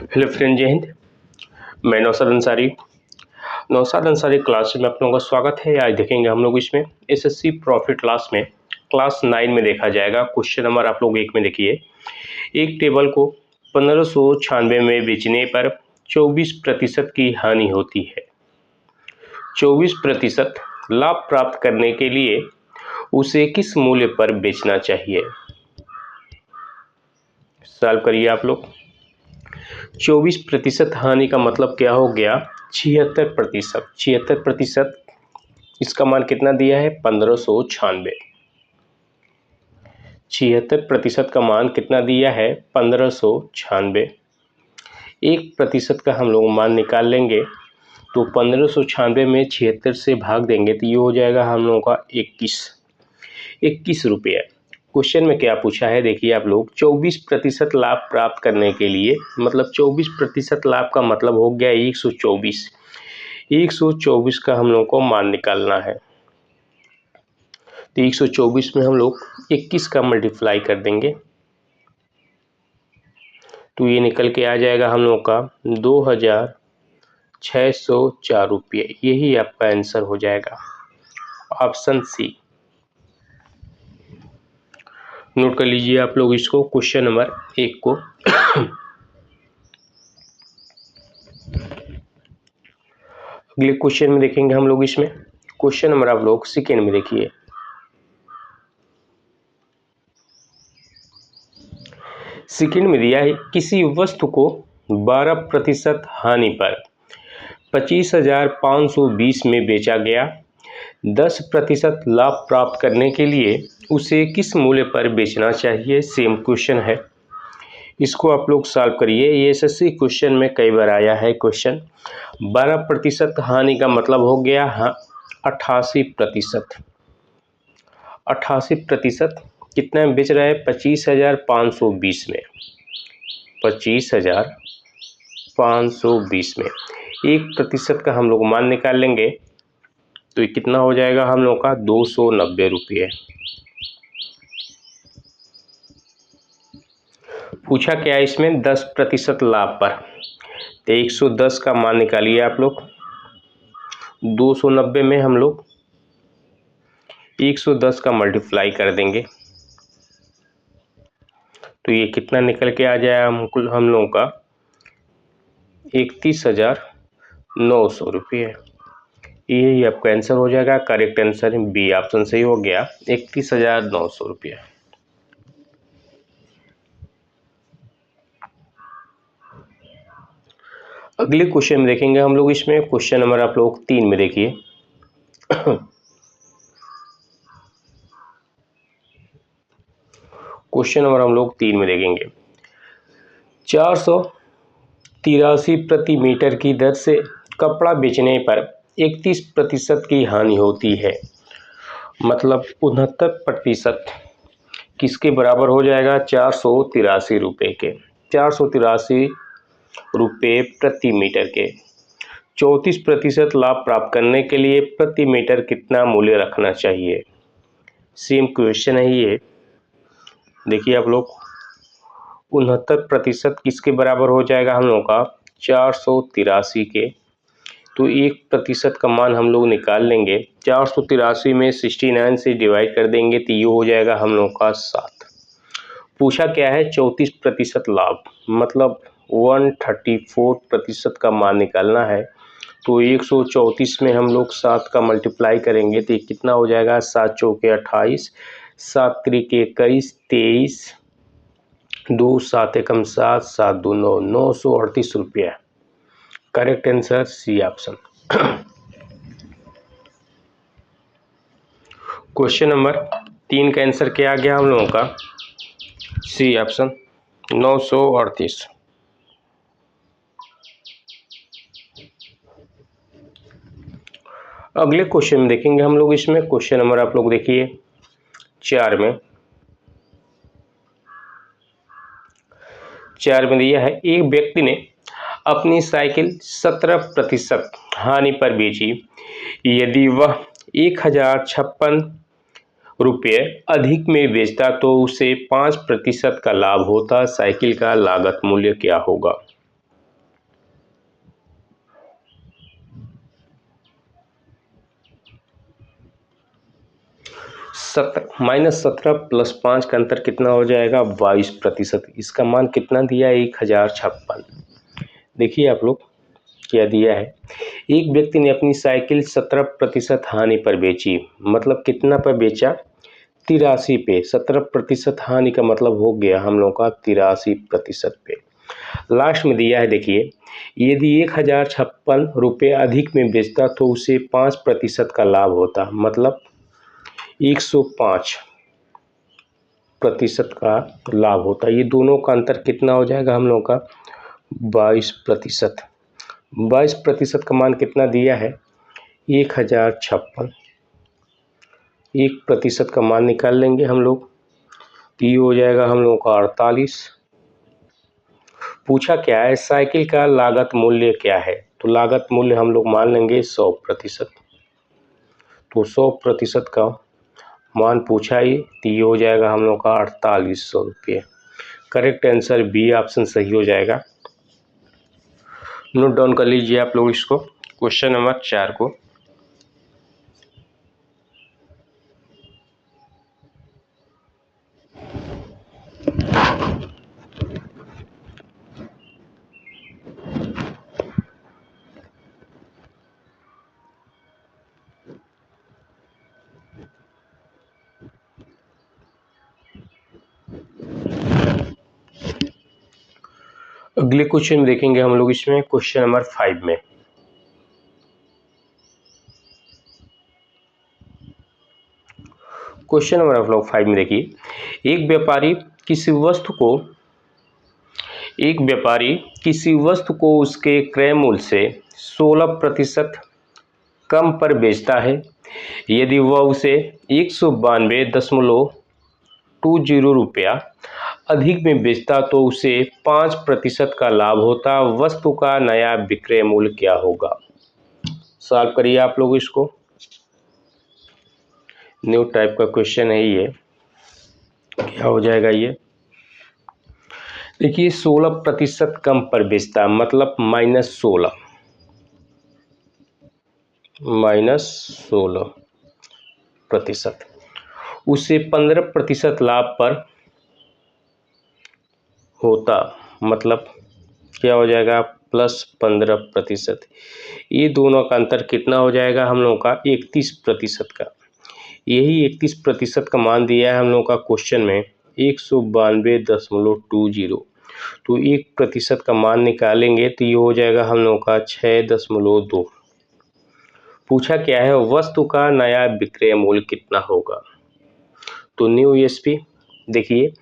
Hello friend, जय हिंद। मैं Naushad Ansari class में आप लोगों का स्वागत है। आज देखेंगे हम लोग इसमें एसएससी प्रॉफिट क्लास में क्लास 9 में देखा जाएगा। क्वेश्चन नंबर आप लोग 1 में देखिए। एक टेबल को 1596 में बेचने पर 24% की हानि होती है। 24% लाभ प्राप्त करने के लिए उसे किस मूल्य पर बेचना चाहिए? सॉल्व करिए आप लोग। 24% हानि का मतलब क्या हो गया? 76%। 76% इसका मान कितना दिया है? 1596। 76% का मान कितना दिया है? 1596। 1% का हम लोग मान निकाल लेंगे तो 1596 में 76 से भाग देंगे तो ये हो जाएगा हम लोगों का 21 रुपये। क्वेश्चन में क्या पूछा है देखिए आप लोग। 24% लाभ प्राप्त करने के लिए, मतलब 24% लाभ का मतलब हो गया 124। 124 का हम लोग को मान निकालना है तो 124 में हम लोग 21 का मल्टीप्लाई कर देंगे तो ये निकल के आ जाएगा हम लोग का 2604 रुपये। यही आपका आंसर हो जाएगा, ऑप्शन सी। नोट कर लीजिए आप लोग इसको, क्वेश्चन नंबर 1 को। अगले क्वेश्चन में देखेंगे हम लोग इसमें। क्वेश्चन नंबर आप लोग सेकेंड में देखिए। सेकेंड में दिया है किसी वस्तु को 12% हानि पर 25,520 में बेचा गया। 10% लाभ प्राप्त करने के लिए उसे किस मूल्य पर बेचना चाहिए? सेम क्वेश्चन है, इसको आप लोग सॉल्व करिए। ये एसएससी क्वेश्चन में कई बार आया है क्वेश्चन। 12% हानि का मतलब हो गया 88%। 88% कितना में बेच रहा है? 25,520 में। 25,520 में 1% का हम लोग मान निकाल लेंगे तो ये कितना हो जाएगा हम लोग का? 290 रुपये। पूछा क्या है इसमें? 10% लाभ पर, तो 110 का मान निकालिए आप लोग। 290 में हम लोग 110 का मल्टीप्लाई कर देंगे तो ये कितना निकल के आ जाएगा हम लोगों का? 31,900 रुपये। यही आपका आंसर हो जाएगा। करेक्ट आंसर बी ऑप्शन सही हो गया, 31,900 रुपये। अगले क्वेश्चन में देखेंगे हम लोग इसमें। क्वेश्चन नंबर आप लोग 3 में देखिए। क्वेश्चन नंबर हम लोग 3 में देखेंगे। 483 प्रति मीटर की दर से कपड़ा बेचने पर 31% की हानि होती है। मतलब 69% किसके बराबर हो जाएगा? 483 रुपये के। 483 रुपये प्रति मीटर के। 34% लाभ प्राप्त करने के लिए प्रति मीटर कितना मूल्य रखना चाहिए? सेम क्वेश्चन है ये। देखिए आप लोग, 69% किसके बराबर हो जाएगा हम लोग का? 483 के। तो 1% का मान हम लोग निकाल लेंगे। 483 में 69 से डिवाइड कर देंगे तो ये हो जाएगा हम लोग का 7। पूछा क्या है? 34% लाभ, मतलब 134% का मान निकालना है तो 134 में हम लोग 7 का मल्टीप्लाई करेंगे तो ये कितना हो जाएगा? 7 चौके 28, 7 त्रिके 21, 23, 2 7 एकम 7, 7 2 9, 938 रुपया। Correct answer C option. Question number 3 का आंसर क्या आ गया हम लोगों का? C option, 938। अगले क्वेश्चन में देखेंगे हम लोग इसमें। क्वेश्चन नंबर आप लोग देखिए 4 में। 4 में दिया है एक व्यक्ति ने अपनी साइकिल 17% हानि पर बेची। यदि वह 1056 रुपये अधिक में बेचता तो उसे 5% का लाभ होता। साइकिल का लागत मूल्य क्या होगा? -17 प्लस 5 का अंतर कितना हो जाएगा 22%। इसका मान कितना दिया है 1056। देखिए आप लोग क्या दिया है, एक व्यक्ति ने अपनी साइकिल 17% हानि पर बेची। मतलब कितना पर बेचा 83 पे। 17% हानि का मतलब हो गया हम लोग का 83% पे। लास्ट में दिया है देखिए, यदि 1056 रुपये अधिक में बेचता तो उसे 5% का लाभ होता। मतलब 105% का लाभ होता। ये दोनों का अंतर कितना हो जाएगा हम लोग का 22%। 22% का मान कितना दिया है 1056। 1% का मान निकाल लेंगे हम लोग तो ये हो जाएगा हम लोग का 48। पूछा क्या है साइकिल का लागत मूल्य क्या है, तो लागत मूल्य हम लोग मान लेंगे 100%। तो 100% का मान पूछा ही तो ये हो जाएगा हम लोग का 4800 रुपये। करेक्ट आंसर बी ऑप्शन सही हो जाएगा। नोट डाउन कर लीजिए आप लोग इसको, क्वेश्चन नंबर 4 को। अगले क्वेश्चन देखेंगे हम लोग इसमें, क्वेश्चन नंबर 5 में। क्वेश्चन नंबर आप लोग 5 में देखिए, एक व्यापारी किसी वस्तु को उसके क्रय मूल्य से 16% कम पर बेचता है। यदि वह उसे 192.20 रुपया अधिक में बेचता तो उसे 5% का लाभ होता। वस्तु का नया विक्रय मूल्य क्या होगा। सॉल्व करिए आप लोग इसको, न्यू टाइप का क्वेश्चन है ये। क्या हो जाएगा ये, देखिए 16% कम पर बेचता मतलब -16%, उसे 15% लाभ पर होता। मतलब क्या हो जाएगा +15%। ये दोनों का अंतर कितना हो जाएगा हम लोगों का 31% का। यही 31% का मान दिया है हम लोगों का क्वेश्चन में 192.20। तो 1% का मान निकालेंगे तो ये हो जाएगा हम लोगों का 6.2। पूछा क्या है वस्तु का नया विक्रय मूल्य कितना होगा। तो न्यू ईएसपी देखिए,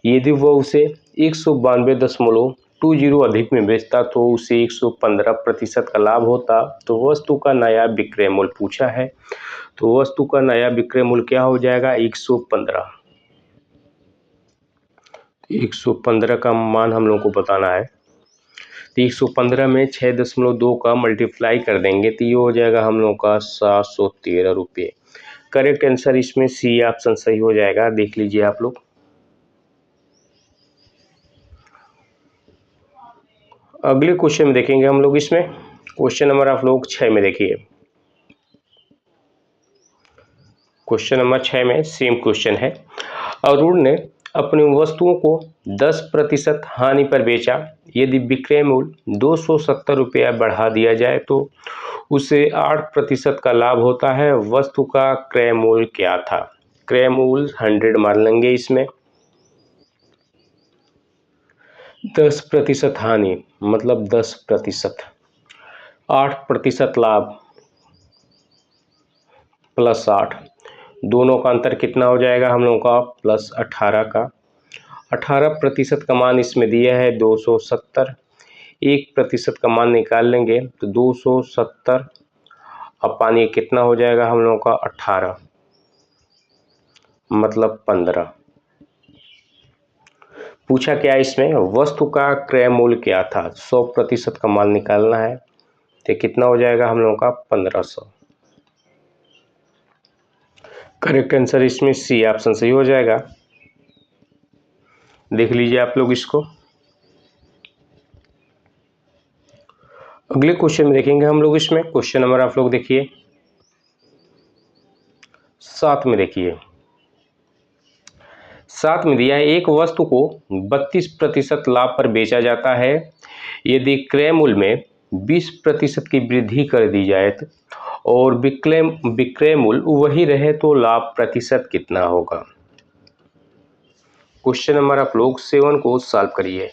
यदि वह उसे 192.20 अधिक में बेचता तो उसे 115% का लाभ होता। तो वस्तु का नया विक्रय मूल्य पूछा है, तो वस्तु का नया विक्रय मूल्य क्या हो जाएगा 115। 115 का मान हम लोग को बताना है, तो 115 में 6.2 का मल्टीप्लाई कर देंगे तो ये हो जाएगा हम लोग का 713 रुपये। करेक्ट आंसर इसमें सी ऑप्शन सही हो जाएगा। देख लीजिए आप लोग, अगले क्वेश्चन में देखेंगे हम लोग इसमें, क्वेश्चन नंबर आप लोग 6 में देखिए। क्वेश्चन नंबर 6 में सेम क्वेश्चन है। अरुण ने अपनी वस्तुओं को 10% हानि पर बेचा। यदि विक्रय मूल्य 270 रुपया बढ़ा दिया जाए तो उसे 8% का लाभ होता है। वस्तु का क्रय मूल्य क्या था। क्रय मूल्य 100 मान लेंगे इसमें। 10% हानि मतलब 10%, 8% लाभ +8, दोनों का अंतर कितना हो जाएगा हम लोगों का +18 का। 18% का मान इसमें दिया है 270। 1% का मान निकाल लेंगे तो 270 अपानी कितना हो जाएगा हम लोगों का 18 मतलब 15। पूछा क्या इसमें वस्तु का क्रय मूल्य क्या था। 100% का मान निकालना है तो कितना हो जाएगा हम लोगों का 1500। करेक्ट आंसर इसमें सी ऑप्शन सही हो जाएगा। देख लीजिए आप लोग इसको, अगले क्वेश्चन में देखेंगे हम लोग इसमें। क्वेश्चन नंबर आप लोग देखिए सात में देखिए, सात में दिया है एक वस्तु को 32% लाभ पर बेचा जाता है, यदि क्रय मूल्य में 20% की वृद्धि कर दी जाए तो, और विक्रय मूल्य वही रहे तो लाभ प्रतिशत कितना होगा। क्वेश्चन नंबर आप लोग 7 को सॉल्व करिए।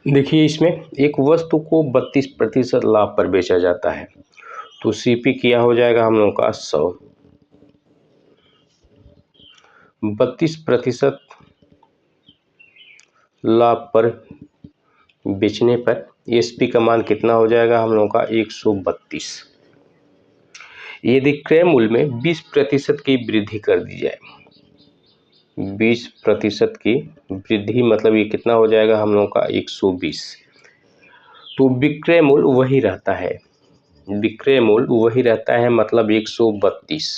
देखिए इसमें एक वस्तु को 32% लाभ पर बेचा जाता है, तो सीपी क्या हो जाएगा हम लोगों का 100। 32% लाभ पर बेचने पर एसपी का मान कितना हो जाएगा हम लोगों का 132। यदि क्रय मूल्य में 20% की वृद्धि कर दी जाए, 20% की वृद्धि मतलब ये कितना हो जाएगा हम लोगों का 120, तो विक्रय मूल्य वही रहता है, विक्रय मूल्य वही रहता है मतलब 132,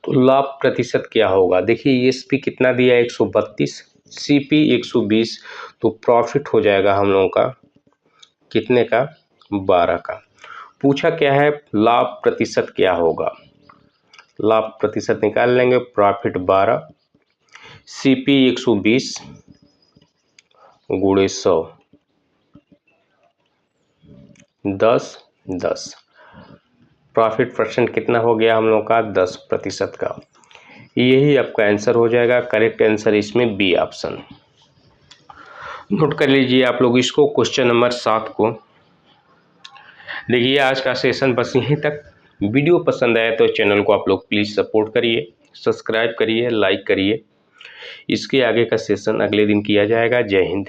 तो लाभ प्रतिशत क्या होगा। देखिए एसपी कितना दिया है 132, सीपी 120, तो प्रॉफिट हो जाएगा हम लोगों का कितने का 12 का। पूछा क्या है लाभ प्रतिशत क्या होगा, लाभ प्रतिशत निकाल लेंगे, प्रॉफिट 12, सीपी 120 गुणे 100, 10, प्रॉफिट परसेंट कितना हो गया हम लोग का 10% का। यही आपका आंसर हो जाएगा, करेक्ट आंसर इसमें बी ऑप्शन। नोट कर लीजिए आप लोग इसको, क्वेश्चन नंबर 7 को। देखिए आज का सेशन बस यहीं तक। वीडियो पसंद आया तो चैनल को आप लोग प्लीज़ सपोर्ट करिए, सब्सक्राइब करिए, लाइक करिए। इसके आगे का सेशन अगले दिन किया जाएगा। जय हिंद।